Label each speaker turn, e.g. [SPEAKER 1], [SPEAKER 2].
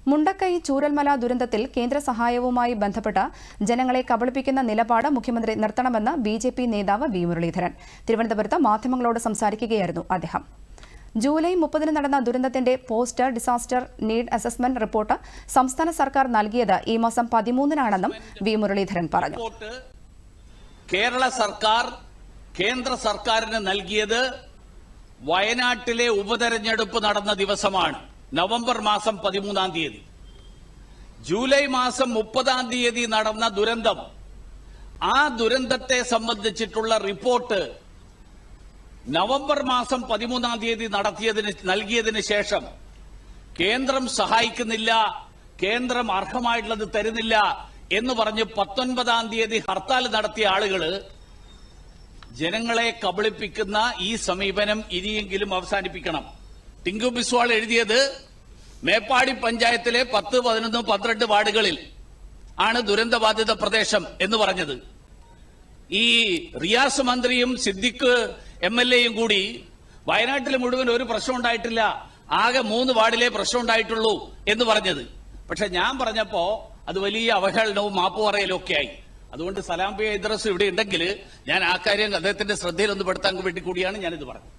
[SPEAKER 1] മുണ്ടക്കൈ ചൂരൽമല ദുരന്തത്തിൽ കേന്ദ്ര സഹായവുമായി ബന്ധപ്പെട്ട് ജനങ്ങളെ കബളിപ്പിക്കുന്ന നിലപാട് മുഖ്യമന്ത്രി നിർത്തണമെന്ന് ബിജെപി നേതാവ് വി മുരളീധരൻ തിരുവനന്തപുരത്ത് മാധ്യമങ്ങളോട് സംസാരിക്കുകയായിരുന്നു അദ്ദേഹം. ജൂലൈ 30 നടന്ന ദുരന്തത്തിന്റെ post disaster need assessment report സംസ്ഥാന സർക്കാർ നൽകിയത് ഈ മാസം 13-നാണെന്നും വി മുരളീധരൻ പറഞ്ഞു.
[SPEAKER 2] കേരള സർക്കാർ കേന്ദ്ര സർക്കാരിന് നൽകിയത് വയനാട്ടിലെ ഉപതെരഞ്ഞെടുപ്പ് നടന്ന ദിവസമാണ്, നവംബർ മാസം 13-ാം തീയതി. ജൂലൈ മാസം 30-ാം തീയതി നടന്ന ദുരന്തം, ആ ദുരന്തത്തെ സംബന്ധിച്ചിട്ടുള്ള റിപ്പോർട്ട് നവംബർ മാസം 13-ാം തീയതി നൽകിയതിന് ശേഷം കേന്ദ്രം സഹായിക്കുന്നില്ല, കേന്ദ്രം അർഹമായിട്ടുള്ളത് തരുന്നില്ല എന്ന് പറഞ്ഞ് 19-ാം തീയതി ഹർത്താൽ നടത്തിയ ആളുകൾ ജനങ്ങളെ കബളിപ്പിക്കുന്ന ഈ സമീപനം ഇനിയെങ്കിലും അവസാനിപ്പിക്കണം. ടിങ്കു ബിസ്വാൾ എഴുതിയത് മേപ്പാടി പഞ്ചായത്തിലെ 10, 11, 12 വാർഡുകളിൽ ആണ് ദുരന്തബാധിത പ്രദേശം എന്ന് പറഞ്ഞത്. ഈ റിയാസ് മന്ത്രിയും സിദ്ദിഖ് MLA-യും കൂടി വയനാട്ടിൽ മുഴുവൻ ഒരു പ്രശ്നം ഉണ്ടായിട്ടില്ല, ആകെ 3 വാർഡിലെ പ്രശ്നം ഉണ്ടായിട്ടുള്ളൂ എന്ന് പറഞ്ഞത്. പക്ഷെ ഞാൻ പറഞ്ഞപ്പോ അത് വലിയ അവഹേളനവും മാപ്പ് പറയലും ഒക്കെ ആയി. അതുകൊണ്ട് സലാം പി ഇദ്രസ് ഇവിടെ ഉണ്ടെങ്കിൽ ഞാൻ ആ കാര്യം അദ്ദേഹത്തിന്റെ ശ്രദ്ധയിൽ ഒന്ന് പെടുത്താൻ വേണ്ടി കൂടിയാണ് ഞാനിത് പറഞ്ഞത്.